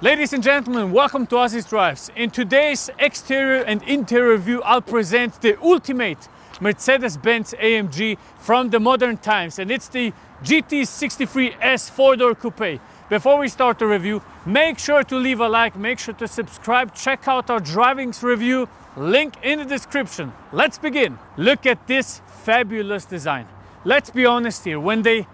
Ladies and gentlemen, welcome to Aziz Drives. In today's exterior and interior review, I'll present the ultimate Mercedes-Benz AMG from the modern times, and it's the GT63S 4-door coupe. Before we start the review, make sure to leave a like, make sure to subscribe, check out our drivings review, link in the description. Let's begin. Look at this fabulous design. Let's be honest here, when they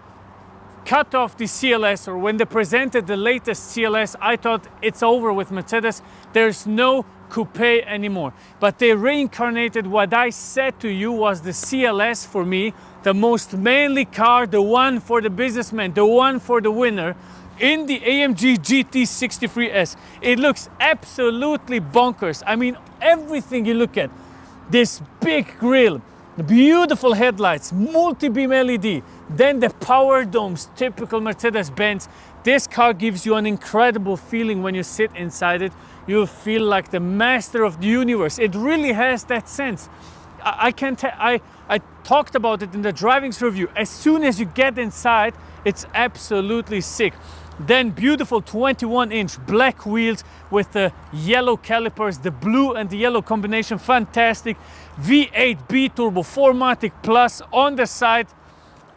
cut off the CLS, or when they presented the latest CLS, I thought it's over with Mercedes. There's no coupe anymore. But they reincarnated what I said to you was the CLS for me, the most manly car, the one for the businessman, the one for the winner, in the AMG GT63S. It looks absolutely bonkers. I mean, everything you look at, this big grille, the beautiful headlights, multi-beam LED, then the power domes, typical Mercedes-Benz. This car gives you an incredible feeling when you sit inside it. You feel like the master of the universe. It really has that sense. I talked about it in the drivings review. As soon as you get inside, it's absolutely sick. Then beautiful 21-inch black wheels with the yellow calipers, the blue and the yellow combination, fantastic. V8 B-Turbo 4MATIC Plus on the side,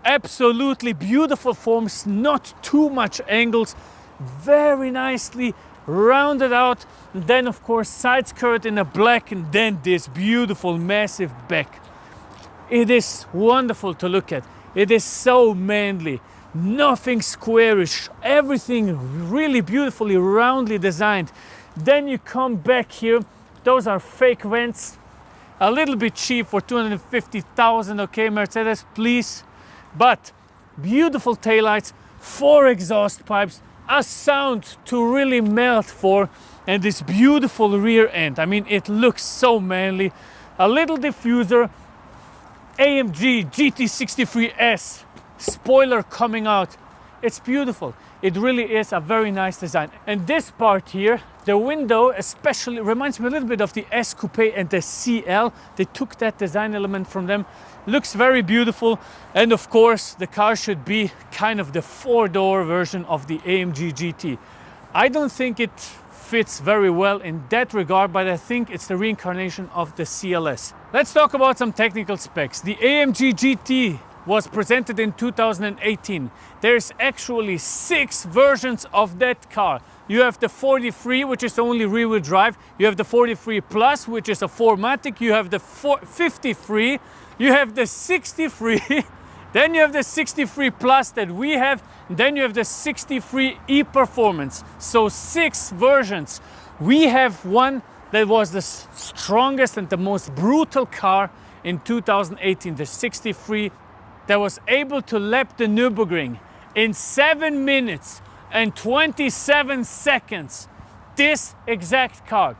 absolutely beautiful forms, not too much angles, very nicely rounded out. And then of course side skirt in a black, and then this beautiful massive back. It is wonderful to look at. It is so manly. Nothing squarish, everything really beautifully roundly designed. Then you come back here, those are fake vents, a little bit cheap for 250,000, okay Mercedes, please. But beautiful taillights, 4 exhaust pipes, a sound to really melt for, and this beautiful rear end. I mean, it looks so manly. A little diffuser, AMG GT63S spoiler coming out. It's beautiful. It really is a very nice design. And this part here, the window especially reminds me a little bit of the S Coupe and the CL. They took that design element from them. Looks very beautiful. And of course, the car should be kind of the 4-door version of the AMG GT. I don't think it fits very well in that regard, but I think it's the reincarnation of the CLS. Let's talk about some technical specs. The AMG GT was presented in 2018. There's actually 6 versions of that car. You have the 43, which is only rear-wheel drive. You have the 43 Plus, which is a 4MATIC. You have the 53. You have the 63. Then you have the 63 Plus that we have. Then you have the 63 E-Performance. So 6 versions. We have one that was the strongest and the most brutal car in 2018, the 63, that was able to lap the Nürburgring in 7 minutes and 27 seconds. This exact car.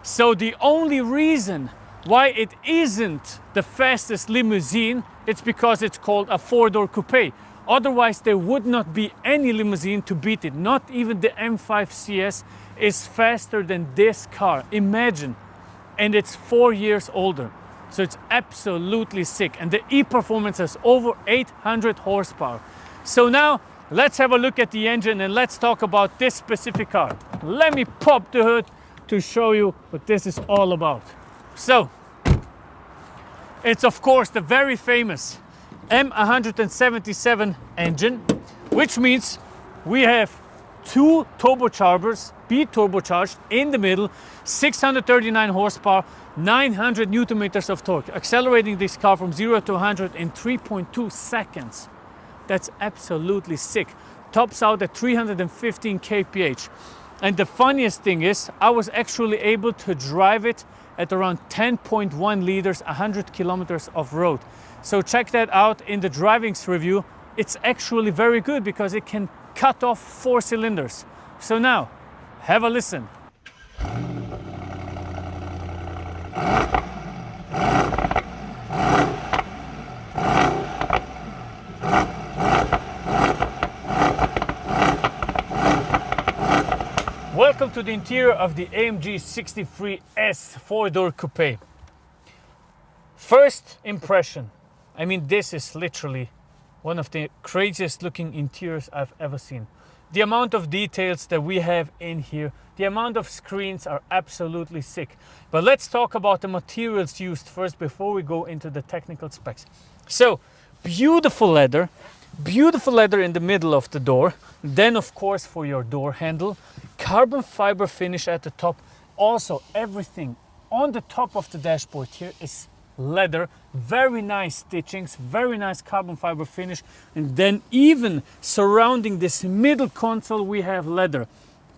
So the only reason why it isn't the fastest limousine, it's because it's called a 4-door coupe. Otherwise, there would not be any limousine to beat it. Not even the M5 CS is faster than this car. Imagine. And it's 4 years older. So it's absolutely sick. And the E-Performance has over 800 horsepower. So now let's have a look at the engine and let's talk about this specific car. Let me pop the hood to show you what this is all about. So it's of course the very famous M177 engine, which means we have 2 turbochargers, B-turbocharged in the middle, 639 horsepower, 900 Newton meters of torque, accelerating this car from 0 to 100 in 3.2 seconds. That's absolutely sick. Tops out at 315 kph. And the funniest thing is, I was actually able to drive it at around 10.1 liters, 100 kilometers of road. So check that out in the drivings review. It's actually very good because it can cut off 4 cylinders. So now, have a listen. Welcome to the interior of the AMG 63S 4-door coupe. First impression, I mean, this is literally one of the craziest looking interiors I've ever seen. the amount of details that we have in here, the amount of screens are absolutely sick. But let's talk about the materials used first before we go into the technical specs. So, beautiful leather in the middle of the door. Then, of course, for your door handle, carbon fiber finish at the top. Also, everything on the top of the dashboard here is leather, very nice stitchings, very nice carbon fiber finish, and then even surrounding this middle console we have leather,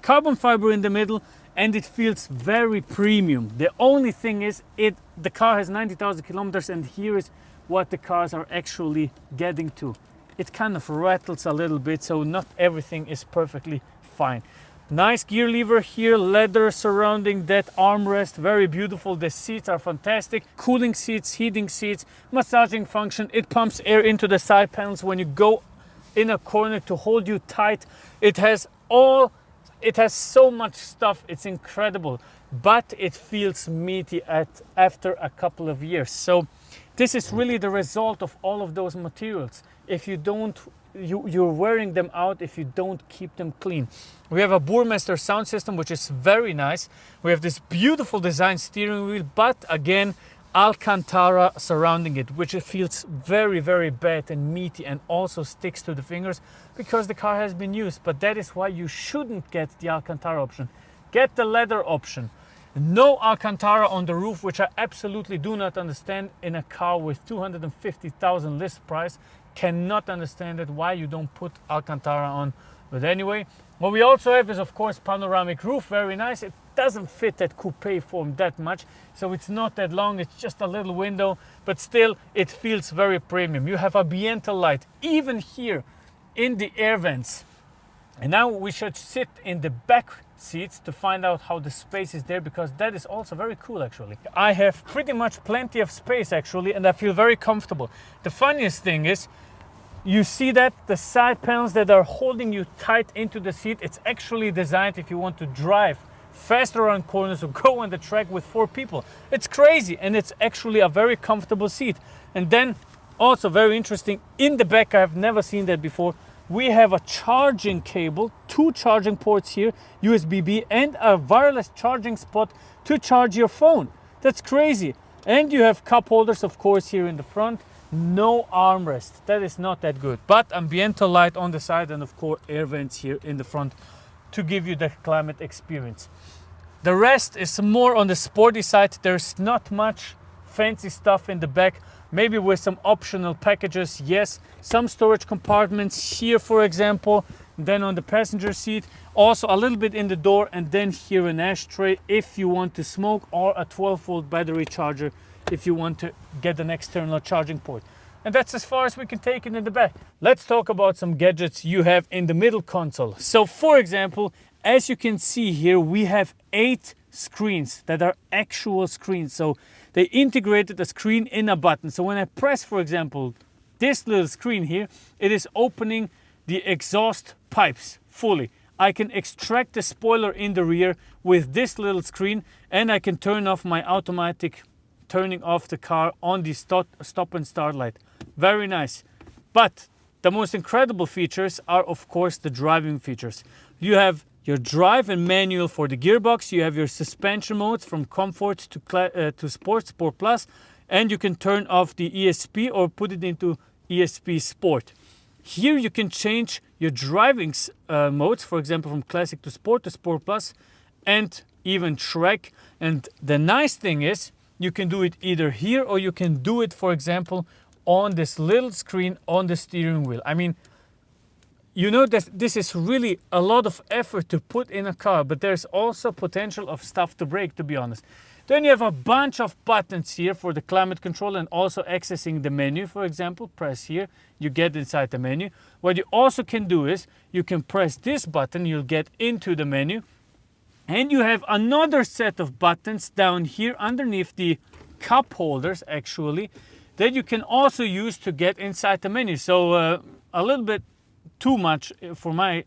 carbon fiber in the middle, and it feels very premium. The only thing is the car has 90,000 kilometers, and here is what the cars are actually getting to. It kind of rattles a little bit, so not everything is perfectly fine. Nice gear lever here, leather surrounding that armrest, very beautiful. The seats are fantastic. Cooling seats, heating seats, massaging function. It pumps air into the side panels when you go in a corner to hold you tight. It has so much stuff, it's incredible, but it feels meaty after a couple of years. So this is really the result of all of those materials. If you don't, you're wearing them out if you don't keep them clean. We have a Burmester sound system, which is very nice. We have this beautiful design steering wheel, but again, Alcantara surrounding it, which it feels very, very bad and meaty and also sticks to the fingers because the car has been used. But that is why you shouldn't get the Alcantara option. Get the leather option. No Alcantara on the roof, which I absolutely do not understand in a car with 250,000 list price. Cannot understand it, why you don't put Alcantara on. But anyway, what we also have is, of course, panoramic roof, very nice. It doesn't fit that coupe form that much, so it's not that long, it's just a little window, but still it feels very premium. You have a ambiental light even here in the air vents. And now we should sit in the back seats to find out how the space is there, because that is also very cool actually. I have pretty much plenty of space actually, and I feel very comfortable. The funniest thing is, you see that the side panels that are holding you tight into the seat, it's actually designed if you want to drive faster around corners or go on the track with 4 people. It's crazy, and it's actually a very comfortable seat. And then also very interesting, in the back, I have never seen that before, we have a charging cable, 2 charging ports here, USB-B, and a wireless charging spot to charge your phone. That's crazy. And you have cup holders, of course, here in the front. No armrest, that is not that good. But ambiental light on the side, and of course air vents here in the front to give you the climate experience. The rest is more on the sporty side. There's not much fancy stuff in the back, maybe with some optional packages, yes. Some storage compartments here, for example. Then on the passenger seat, also a little bit in the door, and then here an ashtray if you want to smoke, or a 12-volt battery charger if you want to get an external charging port. And that's as far as we can take it in the back. Let's talk about some gadgets you have in the middle console. So for example, as you can see here, we have 8 screens that are actual screens. So they integrated a screen in a button. So when I press, for example, this little screen here, it is opening the exhaust pipes fully. I can extract the spoiler in the rear with this little screen, and I can turn off my automatic turning off the car on the stop and start light. Very nice. But the most incredible features are, of course, the driving features. You have your drive and manual for the gearbox. You have your suspension modes from comfort to sport, sport plus, and you can turn off the ESP or put it into ESP sport. Here you can change your driving modes, for example, from classic to sport plus, and even track. And the nice thing is, you can do it either here, or you can do it, for example, on this little screen on the steering wheel. I mean, you know that this is really a lot of effort to put in a car, but there's also potential of stuff to break, to be honest. Then you have a bunch of buttons here for the climate control and also accessing the menu. For example, press here, you get inside the menu. What you also can do is you can press this button, you'll get into the menu. And you have another set of buttons down here underneath the cup holders actually, that you can also use to get inside the menu. So a little bit too much for a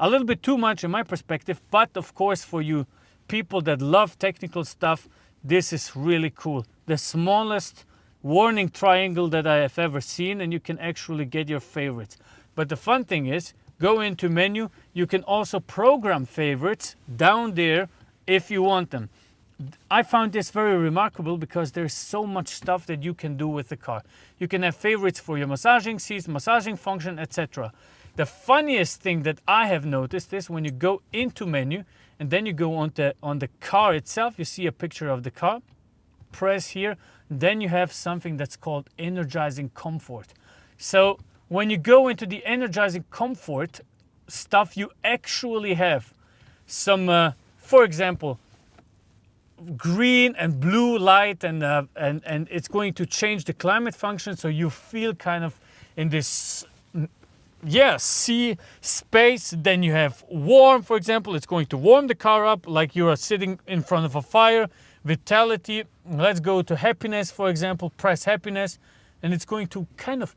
little bit too much in my perspective, but of course for you people that love technical stuff, this is really cool. The smallest warning triangle that I have ever seen, and you can actually get your favorites. But the fun thing is, go into menu, you can also program favorites down there if you want them. I found this very remarkable because there's so much stuff that you can do with the car. You can have favorites for your massaging seats, massaging function, etc. The funniest thing that I have noticed is when you go into menu and then you go on the car itself, you see a picture of the car, press here, then you have something that's called energizing comfort. So when you go into the energizing comfort stuff, you actually have some, for example, green and blue light, and it's going to change the climate function, so you feel kind of in this sea space. Then you have warm, for example, it's going to warm the car up like you are sitting in front of a fire. Vitality, let's go to happiness, for example, press happiness, and it's going to kind of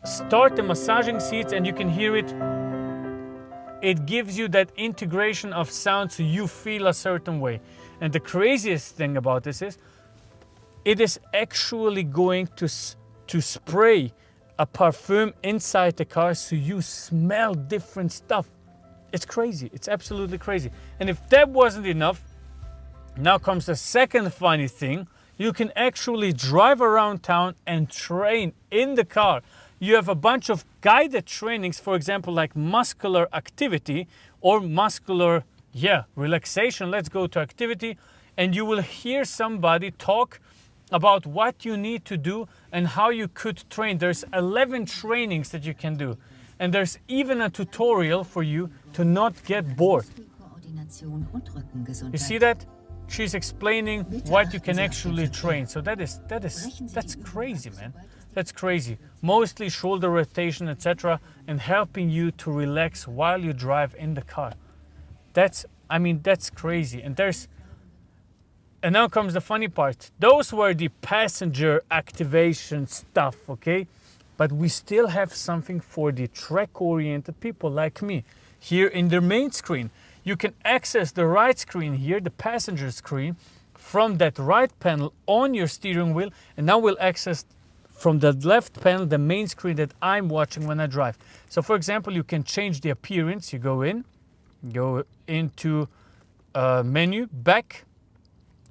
start the massaging seats, and you can hear it. It gives you that integration of sound so you feel a certain way. And the craziest thing about this is it is actually going to spray a perfume inside the car so you smell different stuff. It's crazy. It's absolutely crazy. And if that wasn't enough, now comes the second funny thing. You can actually drive around town and train in the car. You have a bunch of guided trainings, for example, like muscular activity or muscular relaxation. Let's go to activity, and you will hear somebody talk about what you need to do and how you could train. There's 11 trainings that you can do, and there's even a tutorial for you to not get bored. You see that? She's explaining what you can actually train. So that's crazy, man. That's crazy. Mostly shoulder rotation, etc., and helping you to relax while you drive in the car. That's crazy. And now comes the funny part. Those were the passenger activation stuff, okay? But we still have something for the track-oriented people like me. Here in the main screen, you can access the right screen here, the passenger screen, from that right panel on your steering wheel, and now we'll access from the left panel the main screen that I'm watching when I drive. So for example, you can change the appearance. You go into menu, back,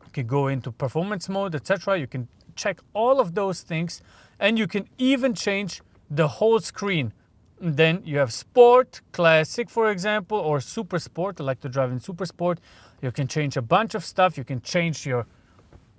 you can go into performance mode, etc. You can check all of those things, and you can even change the whole screen. And then you have sport, classic, for example, or super sport. I like to drive in super sport. You can change a bunch of stuff. You can change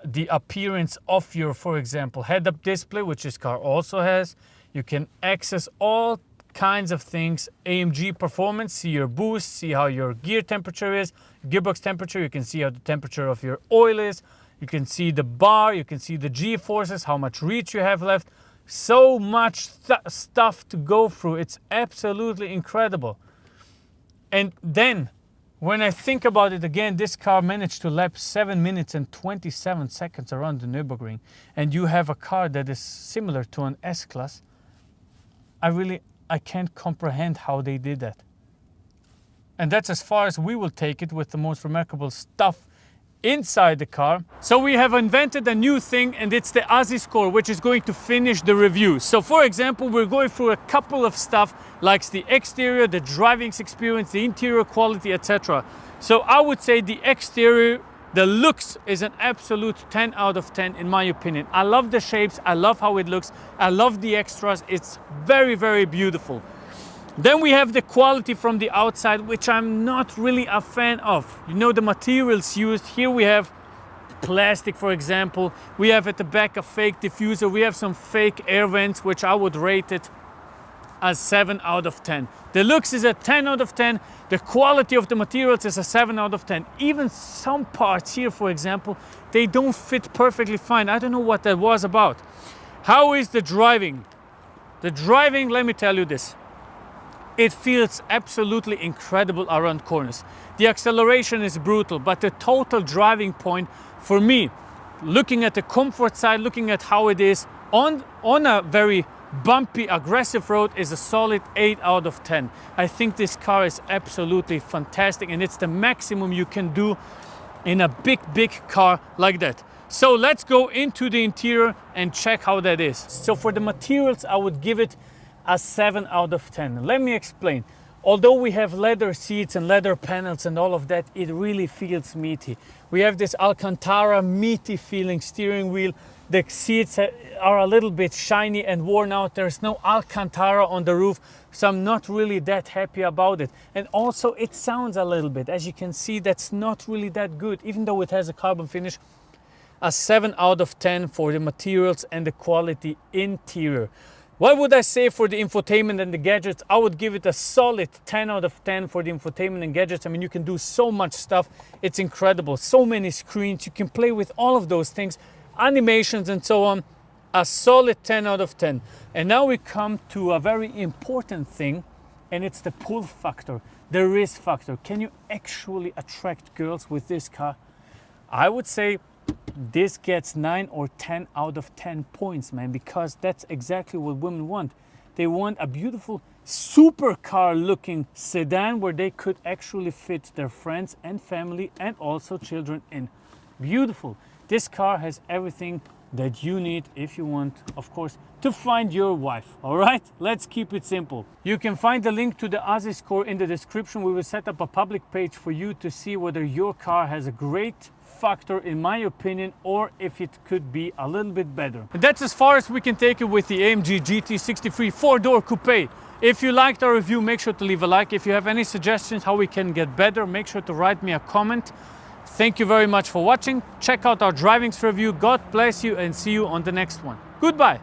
the appearance of your, for example, head-up display, which this car also has. You can access all kinds of things. AMG performance, see your boost, see how your gear temperature is, gearbox temperature. You can see how the temperature of your oil is. You can see the bar, you can see the G-forces, how much reach you have left. So much stuff to go through. It's absolutely incredible. And then when I think about it again, this car managed to lap 7 minutes and 27 seconds around the Nürburgring, and you have a car that is similar to an S-Class. I can't comprehend how they did that. And that's as far as we will take it with the most remarkable stuff inside the car. So we have invented a new thing, and it's the Aziz Score, which is going to finish the review. So for example, we're going through a couple of stuff like the exterior, the driving experience, the interior quality, etc. So I would say the exterior, the looks, is an absolute 10 out of 10 in my opinion. I love the shapes, I love how it looks, I love the extras. It's very, very beautiful. Then we have the quality from the outside, which I'm not really a fan of. You know, the materials used. Here we have plastic, for example. We have at the back a fake diffuser. We have some fake air vents, which I would rate it as 7 out of 10. The looks is a 10 out of 10. The quality of the materials is a 7 out of 10. Even some parts here, for example, they don't fit perfectly fine. I don't know what that was about. How is the driving? The driving, let me tell you this. It feels absolutely incredible around corners. The acceleration is brutal, but the total driving point for me, looking at the comfort side, looking at how it is on a very bumpy, aggressive road, is a solid 8 out of 10. I think this car is absolutely fantastic, and it's the maximum you can do in a big car like that. So let's go into the interior and check how that is. So for the materials, I would give it a 7 out of 10. Let me explain. Although we have leather seats and leather panels and all of that, it really feels meaty. We have this Alcantara meaty feeling steering wheel. The seats are a little bit shiny and worn out. There's no Alcantara on the roof, so I'm not really that happy about it. And also it sounds a little bit, as you can see, that's not really that good, even though it has a carbon finish. A 7 out of 10 for the materials and the quality interior. What would I say for the infotainment and the gadgets? I would give it a solid 10 out of 10 for the infotainment and gadgets. I mean, you can do so much stuff. It's incredible. So many screens. You can play with all of those things, animations and so on. A solid 10 out of 10. And now we come to a very important thing, and it's the pull factor, the risk factor. Can you actually attract girls with this car? I would say this gets 9 or 10 out of 10 points, man, because that's exactly what women want. They want a beautiful supercar looking sedan where they could actually fit their friends and family and also children in. Beautiful. This car has everything that you need if you want, of course, to find your wife. All right, let's keep it simple. You can find the link to the Aziz Score in the description. We will set up a public page for you to see whether your car has a great factor, in my opinion, or if it could be a little bit better. And that's as far as we can take it with the AMG GT63 4-door coupe. If you liked our review, make sure to leave a like. If you have any suggestions how we can get better, make sure to write me a comment. Thank you very much for watching. Check out our driving review. God bless you and see you on the next one. Goodbye.